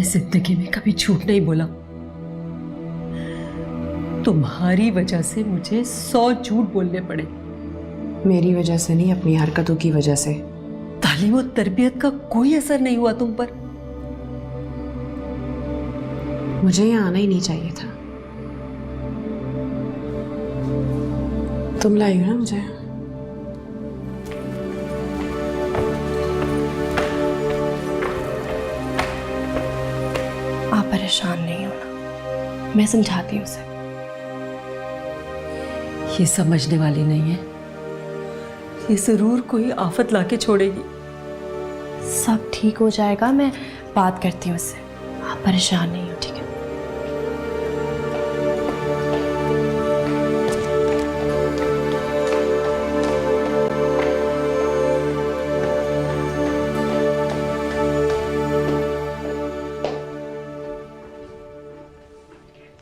जिंदगी में कभी झूठ नहीं बोला। तुम्हारी वजह से मुझे 100 झूठ बोलने पड़े। मेरी वजह से नहीं, अपनी हरकतों की वजह से। तालीम और तरबियत का कोई असर नहीं हुआ तुम पर। मुझे यहाँ आना ही नहीं चाहिए था। तुम लाई हो ना मुझे। आप परेशान नहीं होना, मैं समझाती हूँ उसे। ये समझने वाली नहीं है, ये जरूर कोई आफत लाके छोड़ेगी। सब ठीक हो जाएगा, मैं बात करती हूँ उससे। आप परेशान नहीं हो, ठीक है?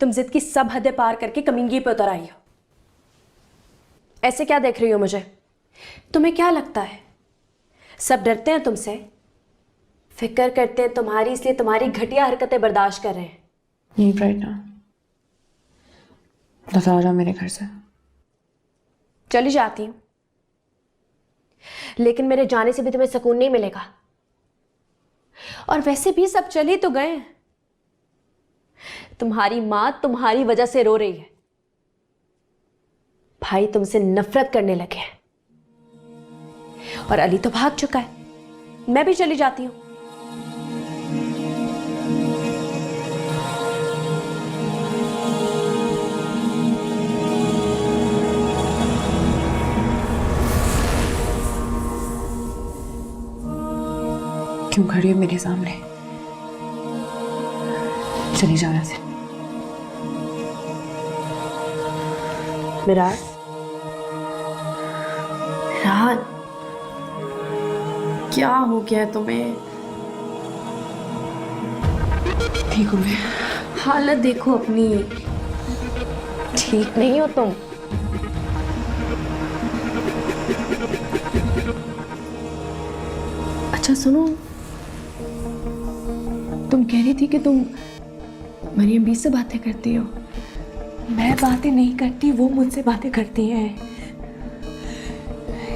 तुम जिद की सब हदें पार करके कमिंगी पे उतर आई हो। ऐसे क्या देख रही हो मुझे? तुम्हें क्या लगता है सब डरते हैं तुमसे, फिक्र करते हैं तुम्हारी, इसलिए तुम्हारी घटिया हरकतें बर्दाश्त कर रहे हैं? नहीं प्रेरणा, बता जाओ मेरे घर से। चली जाती हूं, लेकिन मेरे जाने से भी तुम्हें सुकून नहीं मिलेगा। और वैसे भी सब चले तो गए हैं। तुम्हारी मां तुम्हारी वजह से रो रही है, भाई तुमसे नफरत करने लगे हैं, और अली तो भाग चुका है। मैं भी चली जाती हूं। क्यों खड़ी हो मेरे सामने? चली जाओ यहाँ से। मिराज, मिराज, क्या हो गया तुम्हें? ठीक हूँ मैं। हालत देखो अपनी, ठीक नहीं हो तुम। अच्छा सुनो, तुम कह रही थी कि तुम मरियम बी से बातें करती हो। मैं बातें नहीं करती, वो मुझसे बातें करती हैं।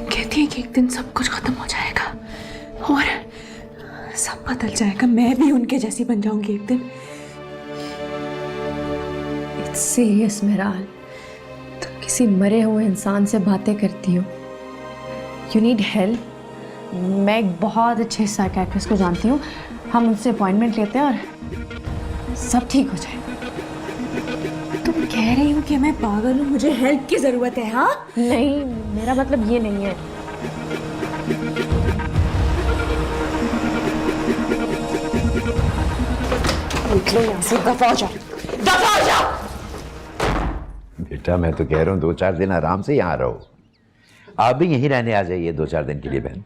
कहती है कि एक दिन सब कुछ खत्म हो जाएगा और सब बदल जाएगा, मैं भी उनके जैसी बन जाऊंगी एक दिन। इट्स सीरियस मेराल, तुम किसी मरे हुए इंसान से बातें करती हो। You need help. मैं एक बहुत अच्छे साइकियाट्रिस्ट को जानती हूँ, हम उनसे अपॉइंटमेंट लेते हैं और सब ठीक हो जाएगा। तुम कह रही हो कि मैं पागल हूँ, मुझे हेल्प की जरूरत है? हाँ नहीं, मेरा मतलब ये नहीं है। निकलो यहाँ से, दफा हो जाओ, दफा हो जाओ। बेटा मैं तो कह रहा हूँ 2-4 दिन आराम से यहाँ रहो। आप भी यहीं रहने आ जाइए 2-4 दिन के लिए बहन।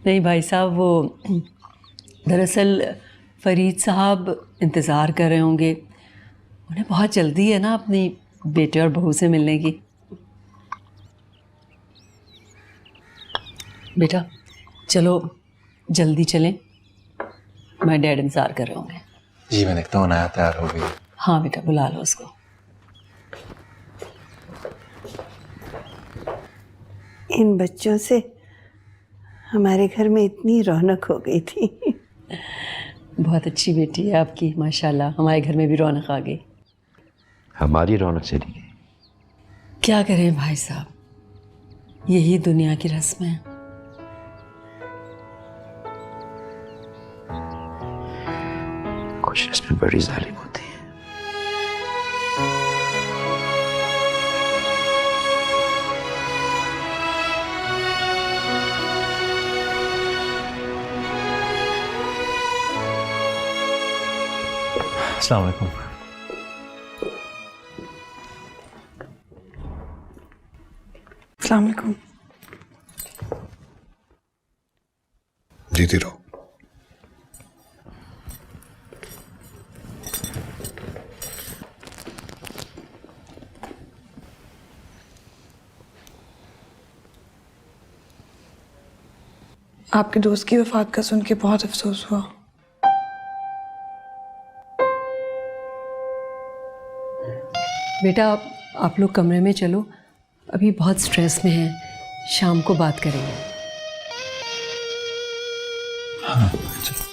नहीं भाई साहब, वो दरअसल फरीद साहब इंतज़ार कर रहे होंगे, उन्हें बहुत जल्दी है ना अपनी बेटे और बहू से मिलने की। बेटा चलो जल्दी चलें, मैं डैड इंतज़ार कर रहे होंगे। जी मैं देखता हूँ नया तैयार हो गई। हाँ बेटा बुला लो उसको। इन बच्चों से हमारे घर में इतनी रौनक हो गई थी। बहुत अच्छी बेटी है आपकी, माशाल्लाह। हमारे घर में भी रौनक आ गई। हमारी रौनक चली गई। क्या करें भाई साहब, यही दुनिया की रस्म है। कुछ रस्में बड़ी जालिम होती हैं। अस्सलाम वालेकुम। अस्सलाम वालेकुम। जीती रहो। आपके दोस्त की वफात का सुन के बहुत अफसोस हुआ। बेटा आप लोग कमरे में चलो, अभी बहुत स्ट्रेस में हैं, शाम को बात करेंगे। हाँ चलो।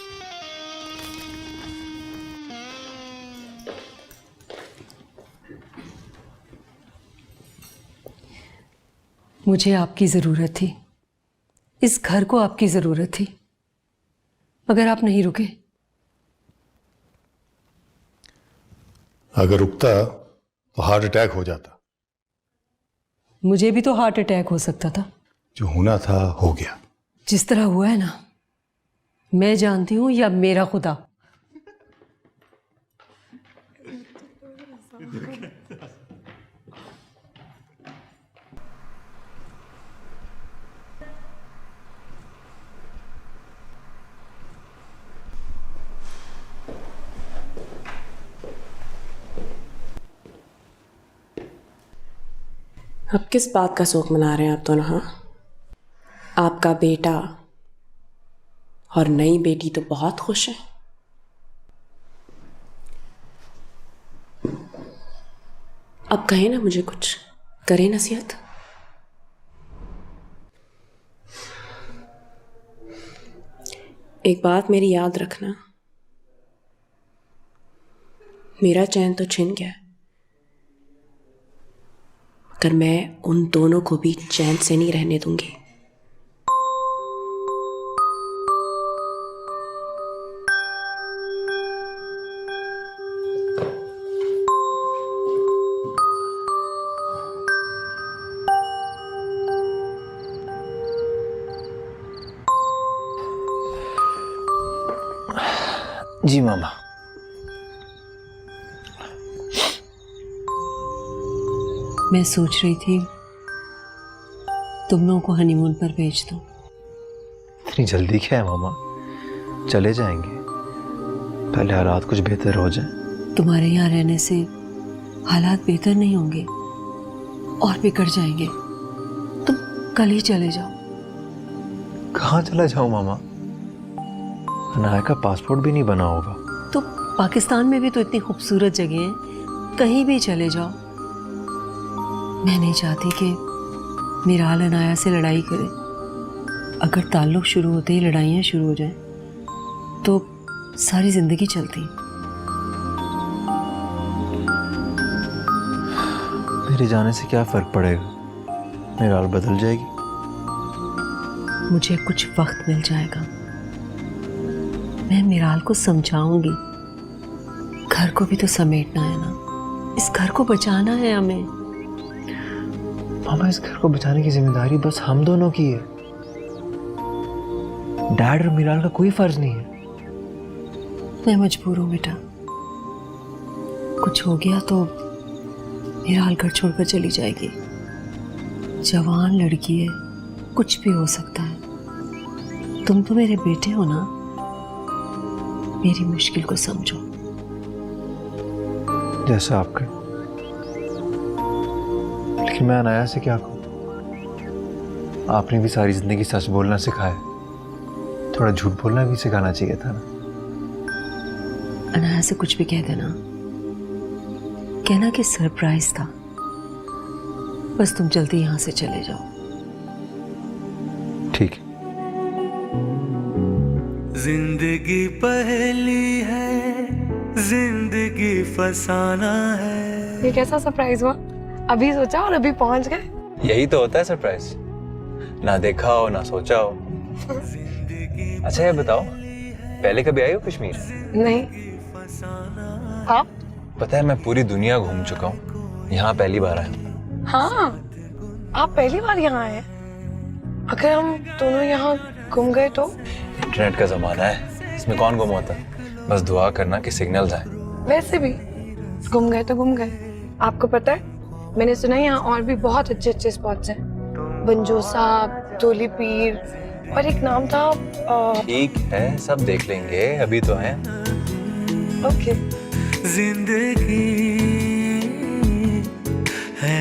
मुझे आपकी ज़रूरत थी, इस घर को आपकी ज़रूरत थी, मगर आप नहीं रुके। अगर रुकता तो हार्ट अटैक हो जाता। मुझे भी तो हार्ट अटैक हो सकता था। जो होना था हो गया। जिस तरह हुआ है ना, मैं जानती हूँ या मेरा खुदा। अब किस बात का शोक मना रहे हैं आप दोनों? हाँ, आपका बेटा और नई बेटी तो बहुत खुश है। अब कहे ना मुझे कुछ, करे नसीहत। एक बात मेरी याद रखना, मेरा चैन तो छिन गया, मगर मैं उन दोनों को भी चैन से नहीं रहने दूंगी। जी मामा। मैं सोच रही थी तुम लोगों को हनीमून पर भेज दूं। इतनी जल्दी क्या है मामा, चले जाएंगे, पहले हालात कुछ बेहतर हो जाए। तुम्हारे यहाँ रहने से हालात बेहतर नहीं होंगे और बिगड़ जाएंगे। तुम कल ही चले जाओ। कहाँ चला जाऊँ मामा, अनाया का पासपोर्ट भी नहीं बना होगा। तो पाकिस्तान में भी तो इतनी खूबसूरत जगह है, कहीं भी चले जाओ। मैं नहीं चाहती कि मीराल अनाया से लड़ाई करे। अगर ताल्लुक़ शुरू होते ही लड़ाइयाँ शुरू हो जाएं तो सारी ज़िंदगी चलती। मेरे जाने से क्या फ़र्क पड़ेगा, मीराल बदल जाएगी। मुझे कुछ वक्त मिल जाएगा, मैं मीराल को समझाऊंगी। घर को भी तो समेटना है ना, इस घर को बचाना है हमें। मामा इस घर को बचाने की जिम्मेदारी बस हम दोनों की है, डैड और मीराल का कोई फर्ज नहीं है। मैं मजबूर हूँ बेटा, कुछ हो गया तो मीराल घर छोड़कर चली जाएगी। जवान लड़की है, कुछ भी हो सकता है। तुम तो मेरे बेटे हो ना, मेरी मुश्किल को समझो। जैसा आपके, लेकिन मैं अनाया से क्या कहूँ? आपने भी सारी जिंदगी सच बोलना सिखाया, थोड़ा झूठ बोलना भी सिखाना चाहिए था ना। अनाया से कुछ भी कह देना, कहना कि सरप्राइज था। बस तुम जल्दी यहाँ से चले जाओ। ठीक है। जिंदगी पहली है, जिंदगी फसाना है। ये कैसा सरप्राइज हुआ? अभी सोचा और अभी पहुंच गए। यही तो होता है सरप्राइज, ना देखा हो ना सोचा हो। अच्छा ये बताओ, पहले कभी आई हो कश्मीर? नहीं। आप? पता है मैं पूरी दुनिया घूम चुका हूँ, यहाँ पहली बार आया। हाँ, आप पहली बार यहाँ आए। अगर हम दोनों यहाँ घूम गए तो? इंटरनेट का जमाना है, इसमें कौन गुम होता है, बस दुआ करना कि सिग्नल्स आए। वैसे भी घूम गए तो घूम गए। आपको पता है, मैंने सुना है यहाँ और भी बहुत अच्छे अच्छे स्पॉट्स हैं। बंजोसा, तोली पीर और एक नाम था। ठीक है, सब देख लेंगे, अभी तो हैं। ओके। जिंदगी है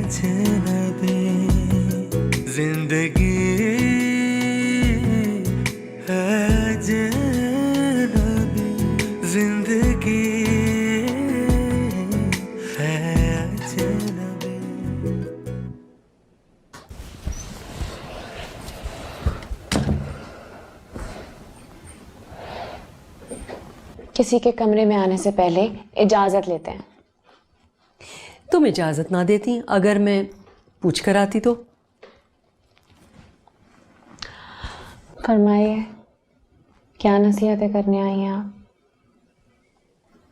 अजनबी, जिंदगी है अजनबी, जिंदगी है किसी के कमरे में आने से पहले इजाज़त लेते हैं। तुम इजाज़त ना देती अगर मैं पूछ कर आती तो? फरमाइए, क्या नसीहतें करने आई हैं आप?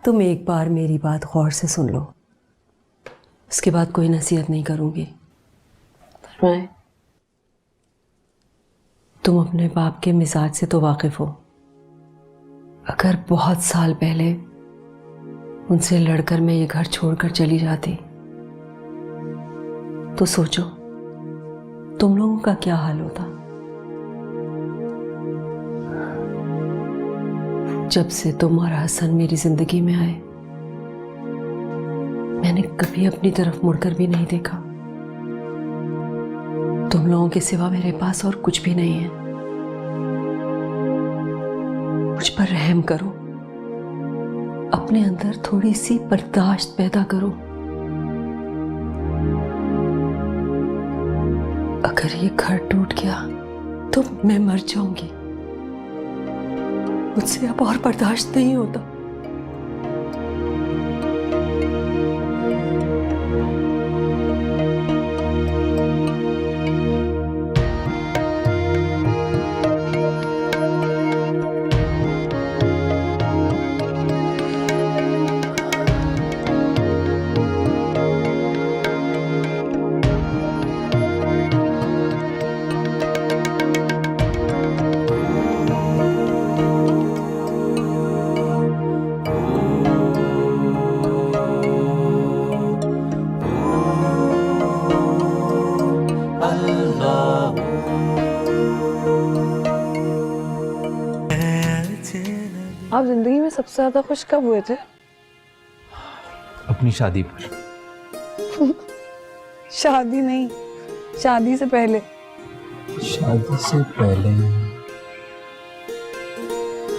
तुम एक बार मेरी बात गौर से सुन लो, उसके बाद कोई नसीहत नहीं करूँगी। फरमाए। तुम अपने बाप के मिजाज से तो वाकिफ़ हो। अगर बहुत साल पहले उनसे लड़कर मैं ये घर छोड़कर चली जाती तो सोचो तुम लोगों का क्या हाल होता। जब से तुम और हसन मेरी जिंदगी में आए, मैंने कभी अपनी तरफ मुड़कर भी नहीं देखा। तुम लोगों के सिवा मेरे पास और कुछ भी नहीं है। मुझ पर रहम करो, अपने अंदर थोड़ी सी बर्दाश्त पैदा करो। अगर ये घर टूट गया तो मैं मर जाऊंगी। मुझसे अब और बर्दाश्त नहीं होता। आप जिंदगी में सबसे ज्यादा खुश कब हुए थे? अपनी शादी पर। शादी नहीं, शादी से पहले। शादी से पहले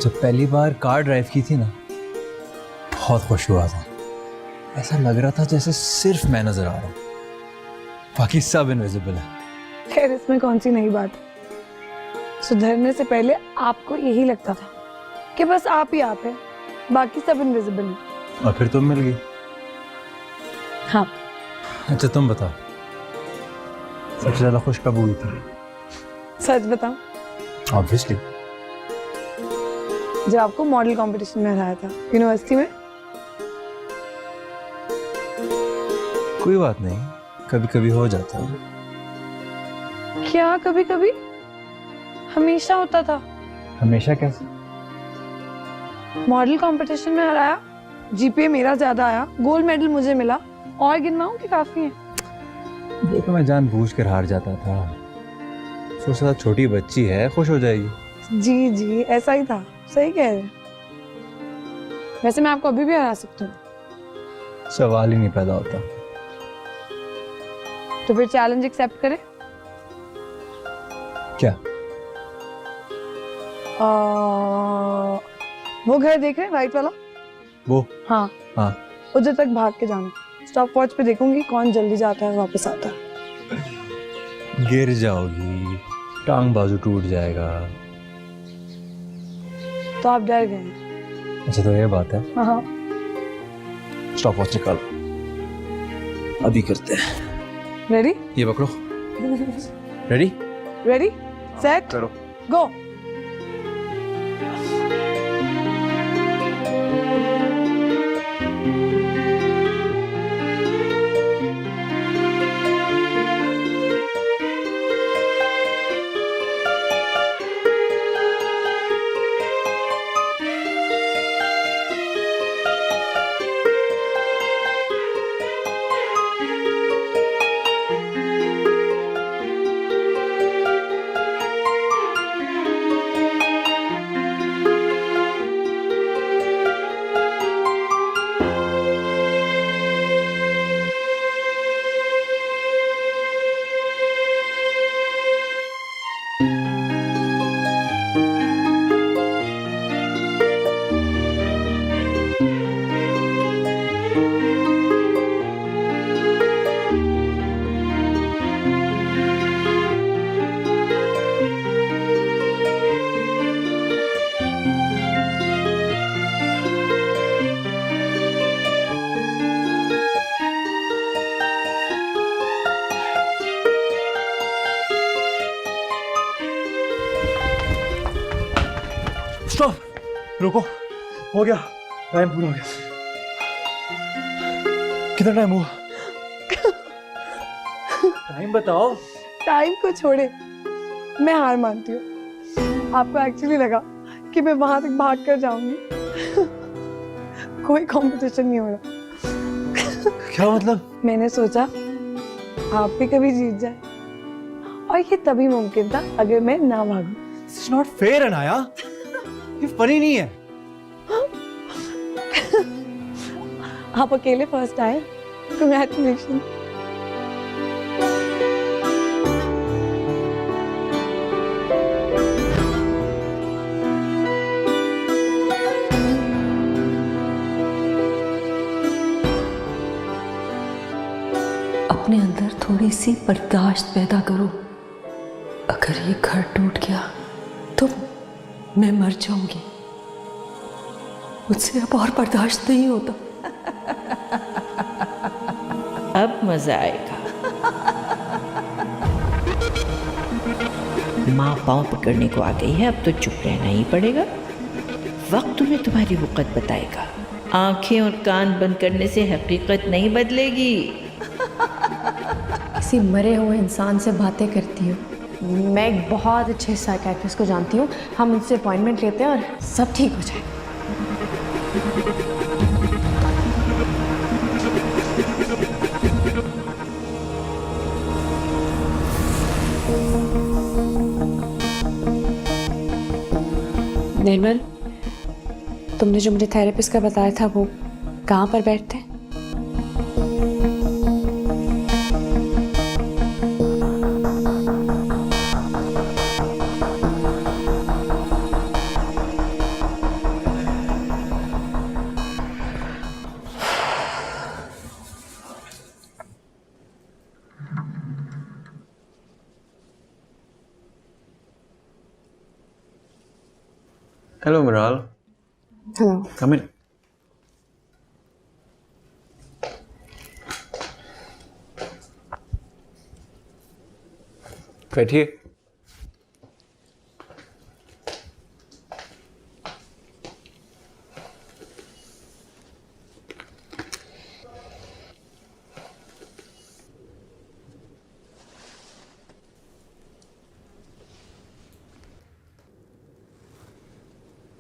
जब पहली बार कार ड्राइव की थी ना, बहुत खुश हुआ था। ऐसा लग रहा था जैसे सिर्फ मैं नजर आ रहा हूँ, बाकी सब इनविजिबल है। खैर, इसमें कौन सी नई बात है। सुधरने से पहले आपको यही लगता था कि बस आप ही आप हैं, बाकी सब इनविजिबल हैं। और फिर तुम मिल गई। हाँ। अच्छा तुम बताओ, सबसे ज्यादा खुश कब हुई थी? सच बताऊं? ऑब्वियसली जब आपको मॉडल कंपटीशन में हराया था यूनिवर्सिटी में। कोई बात नहीं, कभी कभी हो जाता है। क्या कभी कभी? हमेशा होता था। हमेशा कैसे? मॉडल कंपटीशन में हराया, जीपीए मेरा ज्यादा आया, गोल्ड मेडल मुझे मिला, और गिनवाऊं कि काफी है? वो तो मैं जानबूझकर हार जाता था। सोचा था छोटी बच्ची है, खुश हो जाएगी। जी जी, ऐसा ही था। सही कह रहे हैं। वैसे मैं आपको अभी भी हरा सकती हूँ। सवाल ही नहीं पैदा होता। तो फिर चैलेंज एक्सेप्ट करें? क्या? वो घर देख रहे हैं, व्हाइट वाला? वो? हाँ हाँ। उधर तक भाग के जाना। स्टॉप वॉच पे देखूंगी कौन जल्दी जाता है वापस आता है। गिर जाओगी, टांग बाजू टूट जाएगा। तो आप डर गए हैं? अच्छा तो ये बात है। हाँ। स्टॉप वॉच निकालो, अभी करते हैं। रेडी? ये पकड़ो। रेडी? रेडी सेट करो। गो। रुको, हो गया, टाइम पूरा हो गया। कितना टाइम हुआ? टाइम बताओ। टाइम को छोड़े, मैं हार मानती हूँ। आपको एक्चुअली लगा कि मैं वहां तक भाग कर जाऊंगी। कोई कंपटीशन नहीं हो रहा। क्या मतलब? मैंने सोचा आप भी कभी जीत जाए, और ये तभी मुमकिन था अगर मैं ना भागूं। It's not fair अनाया, ये फनी नहीं है। आप अकेले फर्स्ट आए, कंग्रेचुलेशन। अपने अंदर थोड़ी सी बर्दाश्त पैदा करो। अगर ये घर टूट गया तो मैं मर जाऊंगी। मुझसे अब और बर्दाश्त नहीं होता। अब मजा आएगा। माँ पाँव पकड़ने को आ गई है, अब तो चुप रहना ही पड़ेगा। वक्त तुम्हें तुम्हारी वक़्त बताएगा। आंखें और कान बंद करने से हकीकत नहीं बदलेगी। किसी मरे हुए इंसान से बातें करती हो। मैं एक बहुत अच्छे साइकियाट्रिस्ट को जानती हूँ, हम उनसे अपॉइंटमेंट लेते हैं और सब ठीक हो जाए। निर्मल, तुमने जो मुझे थेरेपिस्ट का बताया था वो कहाँ पर बैठते हैं? Hello, Miral. Hello. Come in. बैठिए।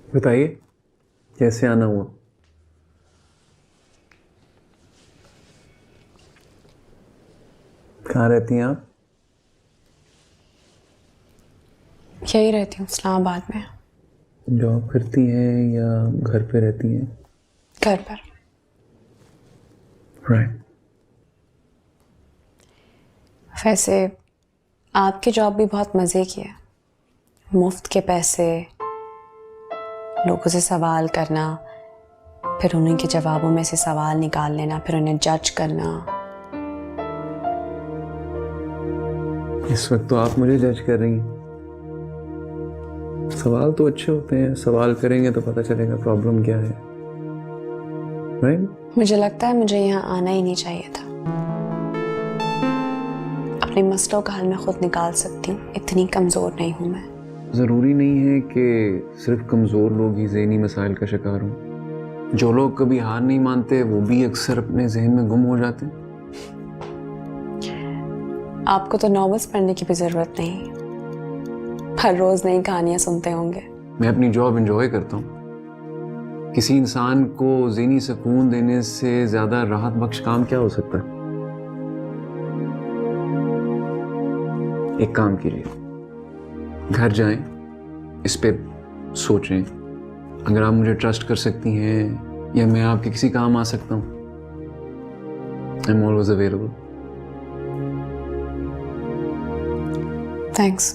बताइए, कैसे आना हुआ? कहाँ रहती हैं आप? यही रहती हूँ, इस्लामाबाद में। जॉब करती हैं या घर पे रहती हैं? घर पर। राइट। वैसे आपकी जॉब भी बहुत मज़े की है। मुफ्त के पैसे, लोगों से सवाल करना, फिर उन्हीं के जवाबों में से सवाल निकाल लेना, फिर उन्हें जज करना। इस वक्त तो आप मुझे जज कर रही हैं। सवाल तो अच्छे होते हैं, सवाल करेंगे तो पता चलेगा प्रॉब्लम क्या है। राइट? मुझे लगता है मुझे यहाँ आना ही नहीं चाहिए था। अपने मसलों का हल मैं खुद निकाल सकती हूँ, इतनी कमज़ोर नहीं हूँ मैं। ज़रूरी नहीं है कि सिर्फ कमज़ोर लोग ही ज़हनी मसाइल का शिकार हों। जो लोग कभी हार नहीं मानते वो भी अक्सर अपने जहन में गुम हो जाते हैं। आपको तो नॉवेल्स पढ़ने की भी ज़रूरत नहीं, हर रोज़ नई कहानियाँ सुनते होंगे। मैं अपनी जॉब एंजॉय करता हूँ। किसी इंसान को ज़हनी सुकून देने से ज़्यादा राहत बख्श काम क्या हो सकता है? एक काम कीजिए, घर जाएं, इस पे सोचें। अगर आप मुझे ट्रस्ट कर सकती हैं या मैं आपके किसी काम आ सकता हूँ, I am always available. Thanks,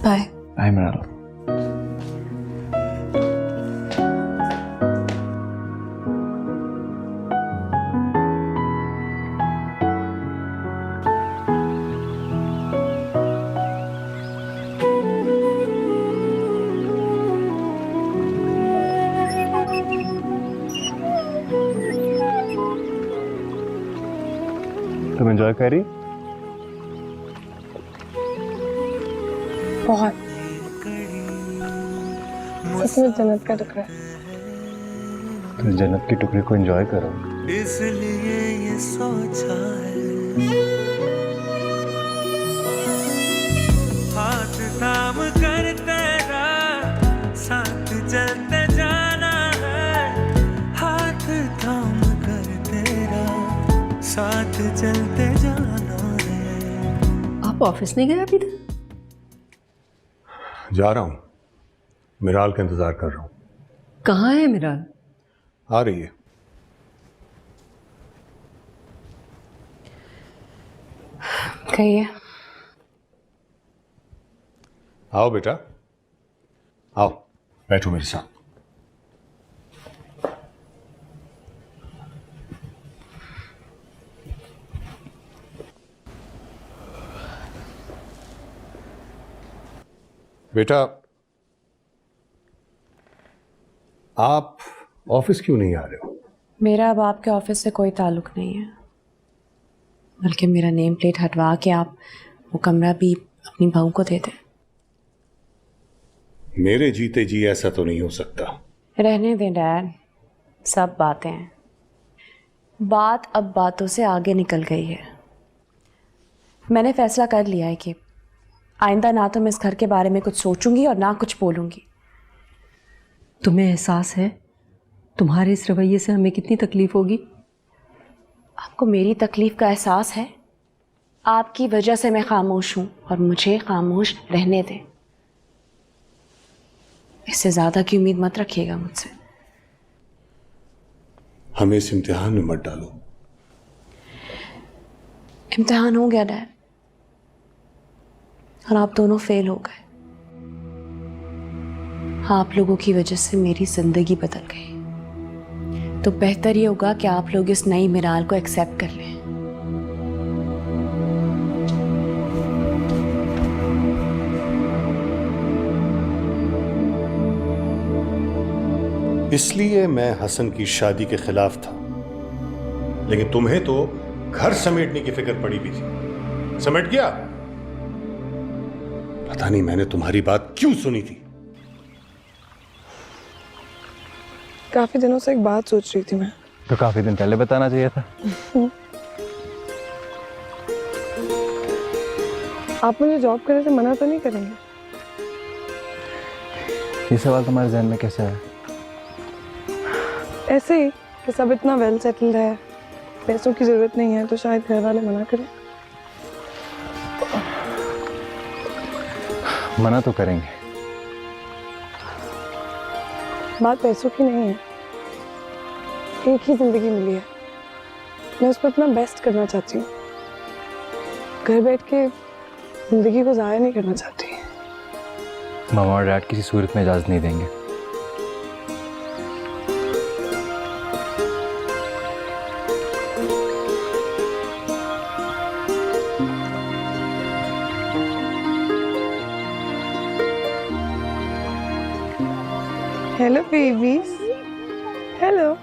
bye. Bye Mrinal. तुम एंजॉय कर रही? बहुत। ये जन्नत का टुकड़ा है। तो इस जन्नत के टुकड़े को एंजॉय करो। इसलिए ये सोचा है हाथ थाम कर तेरा साथ चलते जाना है, हाथ थाम कर तेरा साथ चलते जाना है। आप ऑफिस नहीं गए अभी तक? जा रहा हूँ, मिराल का इंतजार कर रहा हूँ। कहाँ है मिराल? आ रही है। कहिए। आओ बेटा, आओ बैठो मेरे साथ। बेटा, आप ऑफिस क्यों नहीं आ रहे हो? मेरा अब आपके ऑफिस से कोई ताल्लुक नहीं है, बल्कि मेरा नेम प्लेट हटवा के आप वो कमरा भी अपनी बहू को दे दें। मेरे जीते जी ऐसा तो नहीं हो सकता। रहने दें डैड, सब बातें हैं। बात अब बातों से आगे निकल गई है। मैंने फैसला कर लिया है कि आइंदा ना तो मैं इस घर के बारे में कुछ सोचूंगी और ना कुछ बोलूंगी। तुम्हें एहसास है तुम्हारे इस रवैये से हमें कितनी तकलीफ होगी? आपको मेरी तकलीफ का एहसास है? आपकी वजह से मैं खामोश हूं और मुझे खामोश रहने दें। इससे ज़्यादा की उम्मीद मत रखिएगा मुझसे। हमें इस इम्तिहान में मत डालो। इम्तिहान हो गया डैड, और आप दोनों फेल हो गए। आप लोगों की वजह से मेरी जिंदगी बदल गई, तो बेहतर ये होगा कि आप लोग इस नई मिराल को एक्सेप्ट कर लें। इसलिए मैं हसन की शादी के खिलाफ था, लेकिन तुम्हें तो घर समेटने की फिक्र पड़ी भी थी। समेट गया? पता नहीं मैंने तुम्हारी बात क्यों सुनी थी। काफी दिनों से एक बात सोच रही थी मैं। तो काफी दिन पहले बताना चाहिए था। आप मुझे जॉब करने से मना तो नहीं करेंगे? ये सवाल तुम्हारे जहन में कैसे है? ऐसे ही कि सब इतना वेल सेटल्ड है, पैसों की जरूरत नहीं है, तो शायद घर वाले मना करें। मना तो करेंगे। बात पैसों की नहीं है। एक ही जिंदगी मिली है, मैं उस पर अपना बेस्ट करना चाहती हूँ। घर बैठ के जिंदगी को ज़ाया नहीं करना चाहती। मामा और डैड किसी सूरत में इजाज़त नहीं देंगे। Hello babies, hello.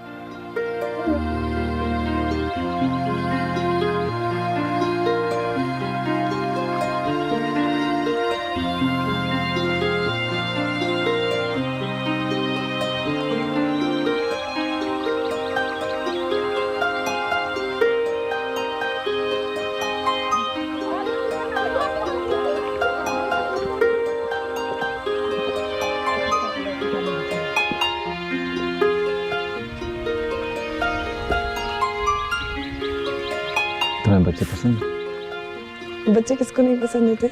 तुम्हें बच्चे पसंद? बच्चे किसको नहीं पसंद होते?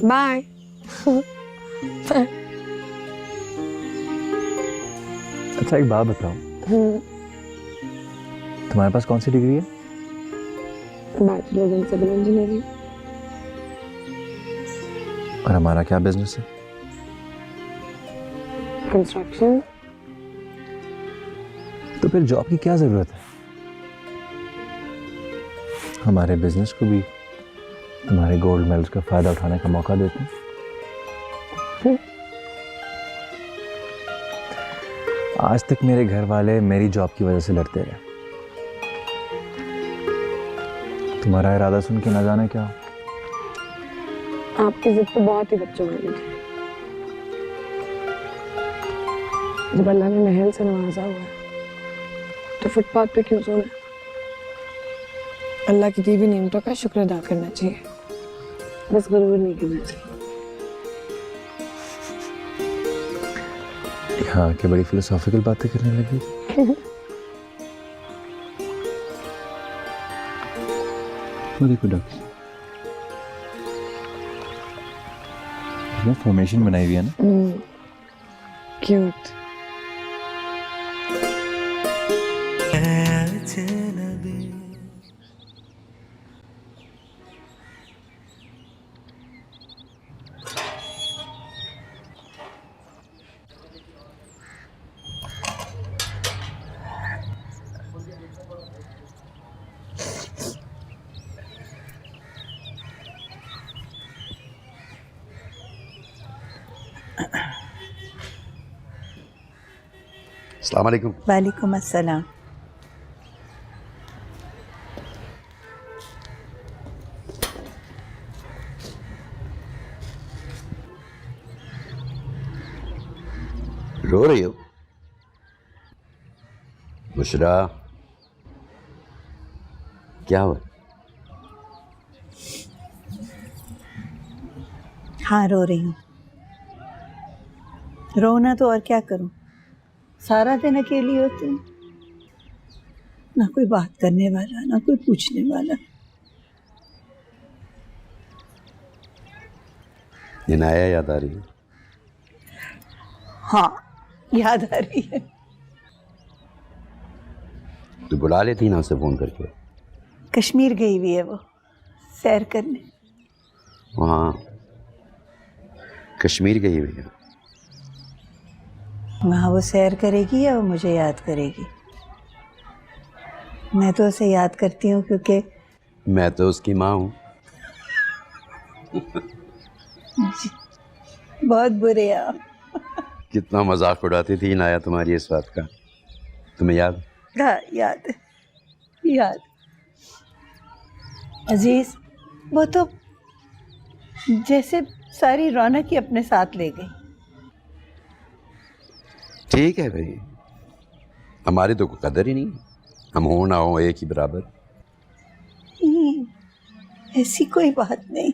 बाय। अच्छा एक बात बताओ, तुम्हारे पास कौन सी डिग्री है? Bachelor in civil engineering. और हमारा क्या बिजनेस है? कंस्ट्रक्शन। तो फिर जॉब की क्या जरूरत है? हमारे बिजनेस को भी तुम्हारे गोल्ड मेडल्स का फायदा उठाने का मौका देते हैं। आज तक मेरे घर वाले मेरी जॉब की वजह से लड़ते रहे। तुम्हारा इरादा सुन के न जाने क्या। आपकी जिद तो बहुत ही बच्चों वाली थी। जब अल्लाह ने महल से नवाजा हुआ है तो फुटपाथ पे क्यों सोना है? अल्लाह की दी हुई नेमतों का शुक्र अदा करना चाहिए, बस गुरूर नहीं करना चाहिए। यहाँ के बड़ी फिलोसॉफिकल बातें करने लगी। वो देखो डॉक्टर, फॉर्मेशन बनाई हुई है ना। क्यूट। अस्सलाम वालेकुम। वालेकुम अस्सलाम। रो रही हो बुशरा? क्या हुआ? हाँ रो रही हूँ। रोना तो और क्या करूँ, सारा दिन अकेली होती हूँ, ना कोई बात करने वाला ना कोई पूछने वाला। इनाया याद आ रही है? हाँ याद आ रही है। तू बुला लेती ना उसे फोन करके। कश्मीर गई हुई है वो सैर करने। वहाँ कश्मीर गई हुई है? वहाँ वो सैर करेगी या वो मुझे याद करेगी? मैं तो उसे याद करती हूँ क्योंकि मैं तो उसकी माँ हूँ। बहुत बुरे आप। कितना मजाक उड़ाती थी इनाया तुम्हारी इस बात का, तुम्हें याद? हाँ याद है, याद। अजीज वो तो जैसे सारी रौनक ही अपने साथ ले गई। ठीक है भाई, हमारी तो कोई कदर ही नहीं, हम हो ना हो एक ही बराबर। ऐसी कोई बात नहीं,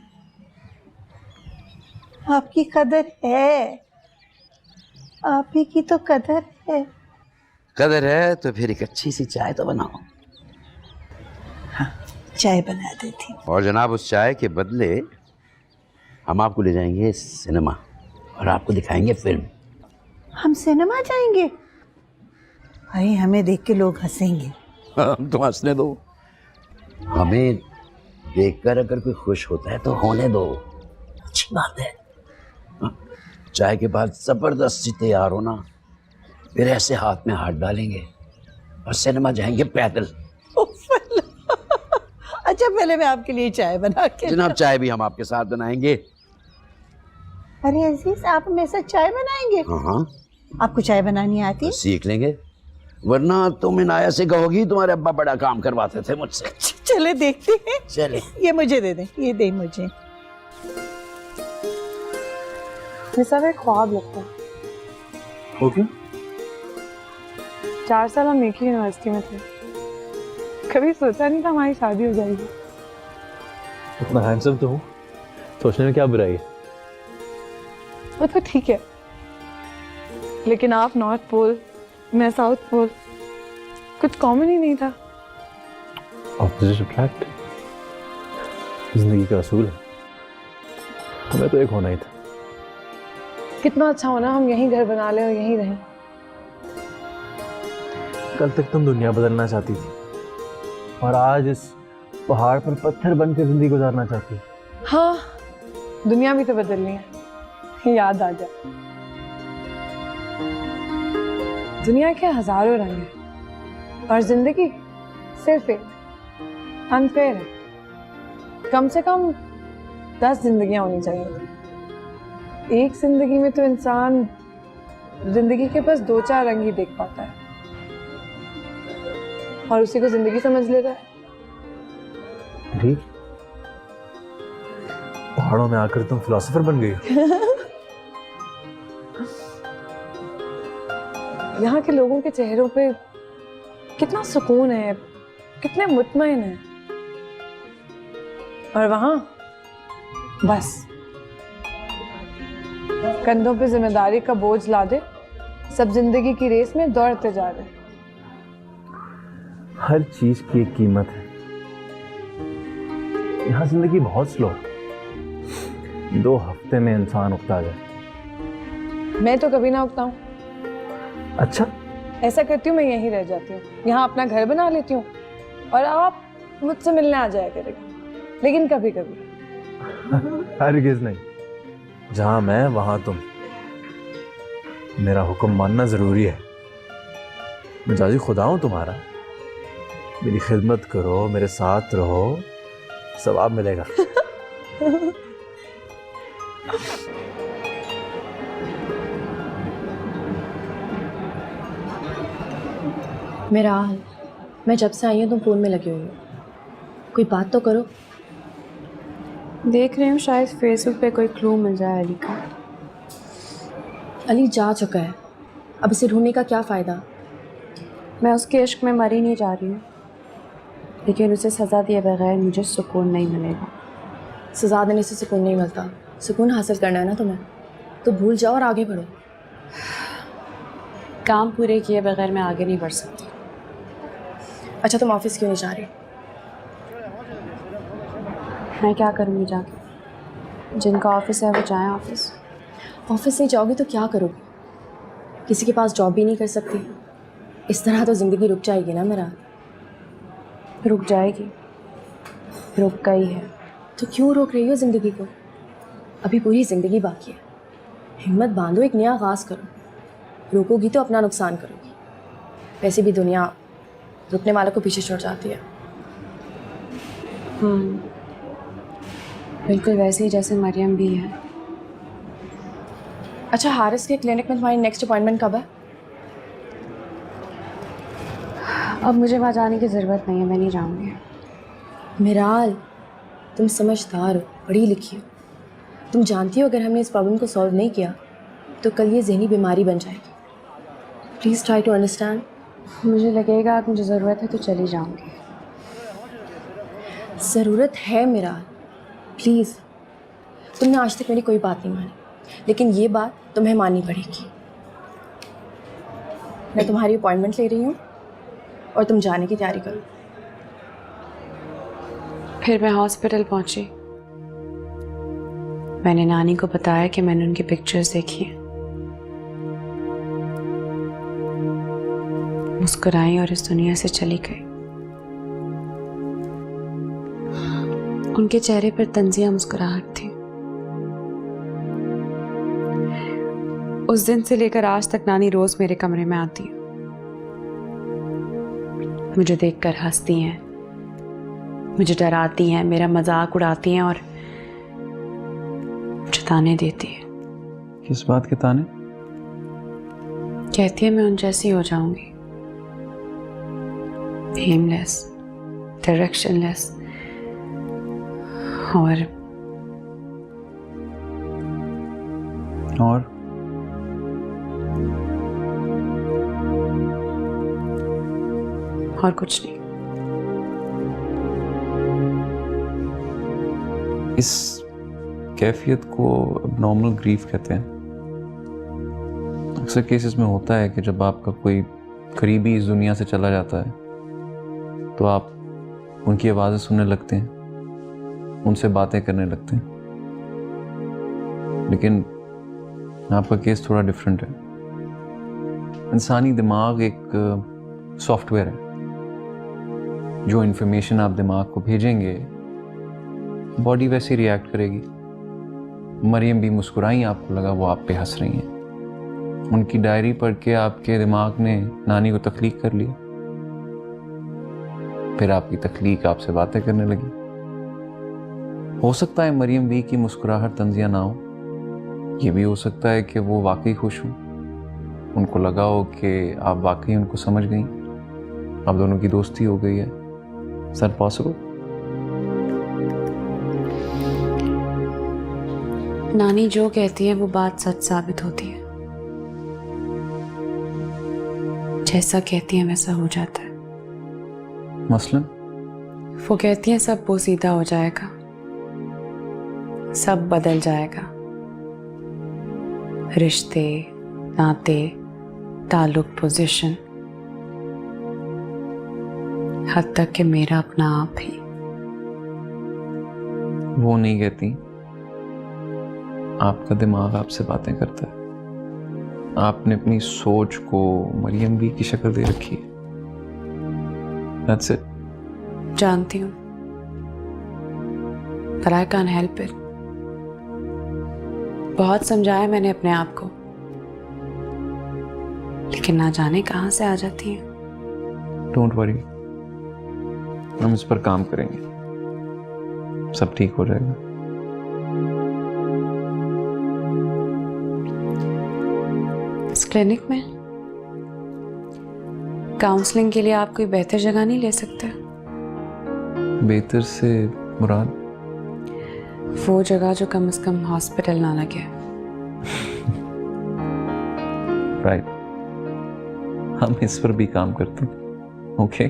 आपकी कदर है, आप ही की तो कदर है। कदर है तो फिर एक अच्छी सी चाय तो बनाओ। हाँ चाय बना देती। और जनाब उस चाय के बदले हम आपको ले जाएंगे सिनेमा और आपको दिखाएंगे फिल्म। हम सिनेमा जाएंगे? भाई हमें देख के लोग हंसेंगे। हम तो हंसने दो, हमें देखकर अगर कोई खुश होता है तो होने दो, अच्छी बात है। चाय के बाद जबरदस्ती तैयार होना, फिर ऐसे हाथ में हाथ डालेंगे और सिनेमा जाएंगे पैदल। अच्छा पहले मैं आपके लिए चाय बना के। जनाब चाय भी हम आपके साथ बनाएंगे। अरे अजीज आप मेरे साथ चाय बनाएंगे? हाँ आपको चाय बनानी आती है? सीख लेंगे, वरना तुम इनाया से कहोगी तुम्हारे अब्बा बड़ा काम करवाते थे मुझसे। चले देखते हैं। चले। ये मुझे दे दें, ये दे मुझे। ये सब एक ख्वाब लगता है। ओके। 4 साल हम एक ही यूनिवर्सिटी में थे, कभी सोचा नहीं था हमारी शादी हो जाएगी। इतना हैंडसम तो हूँ, सोचने में क्या बुराई है? वो तो ठीक है, लेकिन आप नॉर्थ पोल, मैं साउथ पोल, कुछ कॉमन ही नहीं था। ऑपोजिट अट्रैक्ट, जिंदगी का असूल है। हमें तो एक होना ही था। कितना अच्छा होना हम यहीं घर बना लें और यहीं रहें। कल तक तुम दुनिया बदलना चाहती थी और आज इस पहाड़ पर पत्थर बनकर जिंदगी गुजारना चाहती। हाँ दुनिया भी तो बदलनी है, याद आ जा। दुनिया के हजारों रंग हैं और जिंदगी सिर्फ एक, अनफेयर है। कम से कम 10 जिंदगियां होनी चाहिए। एक जिंदगी में तो इंसान जिंदगी के बस 2-4 रंग ही देख पाता है और उसी को जिंदगी समझ लेता है। ठीक, पहाड़ों में आकर तुम फिलोसोफर बन गई। यहाँ के लोगों के चेहरों पे कितना सुकून है, कितने मुतमईन है। और वहाँ बस कंधों पे जिम्मेदारी का बोझ लादे सब जिंदगी की रेस में दौड़ते जा रहे। हर चीज की एक कीमत है। यहाँ जिंदगी बहुत स्लो, 2 हफ्ते में इंसान उकता जाए। मैं तो कभी ना उगता हूँ। अच्छा, ऐसा करती हूँ, मैं यहीं रह जाती हूँ, यहाँ अपना घर बना लेती हूँ और आप मुझसे मिलने आ जाया करेगा, लेकिन कभी कभी। हरगिज नहीं, जहां मैं वहां तुम। मेरा हुक्म मानना जरूरी है। मिजाजी खुदा हूं तुम्हारा, मेरी खिदमत करो, मेरे साथ रहो, सवाब मिलेगा। मेरा हाल, मैं जब से आई हूँ तुम फ़ोन में लगे हुए हो, कोई बात तो करो। देख रही हूँ शायद फेसबुक पे कोई क्लू मिल जाए अली का। अली जा चुका है, अब इसे ढूंढने का क्या फ़ायदा। मैं उसके इश्क में मरी नहीं जा रही हूँ, लेकिन उसे सज़ा दिए बगैर मुझे सुकून नहीं मिलेगा। सज़ा देने से सुकून नहीं मिलता, सुकून हासिल करना है ना तुम्हें, तो भूल जाओ और आगे बढ़ो। काम पूरे किए बगैर मैं आगे नहीं बढ़ सकती। अच्छा तुम ऑफिस क्यों नहीं जा रही? मैं क्या करूँगी जाके? जिनका ऑफिस है वो जाएं ऑफिस। ऑफिस नहीं जाओगी तो क्या करोगी? किसी के पास जॉब भी नहीं कर सकती, इस तरह तो ज़िंदगी रुक जाएगी ना मेरा। रुक जाएगी, रुक गई है। तो क्यों रोक रही हो ज़िंदगी को? अभी पूरी ज़िंदगी बाकी है, हिम्मत बांधो, एक नया आगाज़ करो। रोकोगी तो अपना नुकसान करोगी। वैसे भी दुनिया रुकने वालों को पीछे छोड़ जाती है। बिल्कुल वैसे ही जैसे मरियम भी है। अच्छा हारिस के क्लिनिक में तुम्हारी नेक्स्ट अपॉइंटमेंट कब है? अब मुझे वहाँ जाने की ज़रूरत नहीं है, मैं नहीं जाऊँगी। मिराल, तुम समझदार हो, पढ़ी लिखी हो, तुम जानती हो अगर हमने इस प्रॉब्लम को सॉल्व नहीं किया तो कल ये जहनी बीमारी बन जाएगी। Please try to understand. मुझे लगेगा कि मुझे ज़रूरत है तो चली जाऊँगी। ज़रूरत है मिराल, प्लीज़। तुमने आज तक मेरी कोई बात नहीं मानी, लेकिन ये बात तुम्हें माननी पड़ेगी। मैं तुम्हारी अपॉइंटमेंट ले रही हूँ और तुम जाने की तैयारी करो। फिर मैं हॉस्पिटल पहुंची। मैंने नानी को बताया कि मैंने उनकी पिक्चर्स देखी हैं। मुस्कुराई और इस दुनिया से चली गई। उनके चेहरे पर तंजिया मुस्कुराहट थी। उस दिन से लेकर आज तक नानी रोज मेरे कमरे में आती है, मुझे देखकर हंसती हैं, मुझे डराती हैं, मेरा मजाक उड़ाती हैं और मुझे ताने देती है। किस बात के ताने? कहती है मैं उन जैसी हो जाऊंगी, एमलेस, डायरेक्शनलेस और कुछ नहीं। इस कैफियत को नॉर्मल ग्रीफ कहते हैं। अक्सर केसेस में होता है कि जब आपका कोई करीबी इस दुनिया से चला जाता है तो आप उनकी आवाज़ें सुनने लगते हैं, उनसे बातें करने लगते हैं, लेकिन आपका केस थोड़ा डिफरेंट है। इंसानी दिमाग एक सॉफ्टवेयर है, जो इन्फॉर्मेशन आप दिमाग को भेजेंगे बॉडी वैसे रिएक्ट करेगी। मरियम भी मुस्कुराई, आपको लगा वो आप पे हंस रही हैं। उनकी डायरी पढ़ के आपके दिमाग ने नानी को तख्लीक कर लिया, फिर आपकी तख्लीक आपसे बातें करने लगी। हो सकता है मरियम भी की मुस्कुराहट तंजिया ना हो, ये भी हो सकता है कि वो वाकई खुश हों, उनको लगा हो कि आप वाकई उनको समझ गई, आप दोनों की दोस्ती हो गई है। Sir possible? नानी जो कहती है वो बात सच साबित होती है। जैसा कहती हैं वैसा हो जाता है। मसलन? वो कहती हैं सब वो सीधा हो जाएगा, सब बदल जाएगा, रिश्ते, नाते, ताल्लुक, पोजीशन, हद तक कि मेरा अपना आप ही। वो नहीं कहती, आपका दिमाग आपसे बातें करता है। आपने अपनी सोच को मरियम बी की शक्ल दे रखी है। That's it. जानती हूँ, पर आई कैन हेल्प इट। बहुत समझाया मैंने अपने आप को, लेकिन ना जाने कहाँ से आ जाती है। डोंट वरी, हम इस पर काम करेंगे, सब ठीक हो जाएगा। इस क्लिनिक में काउंसलिंग के लिए आप कोई बेहतर जगह नहीं ले सकते? बेहतर से मुराद? वो जगह जो कम से कम हॉस्पिटल ना लगे। राइट, हम इस पर भी काम करते हैं। ओके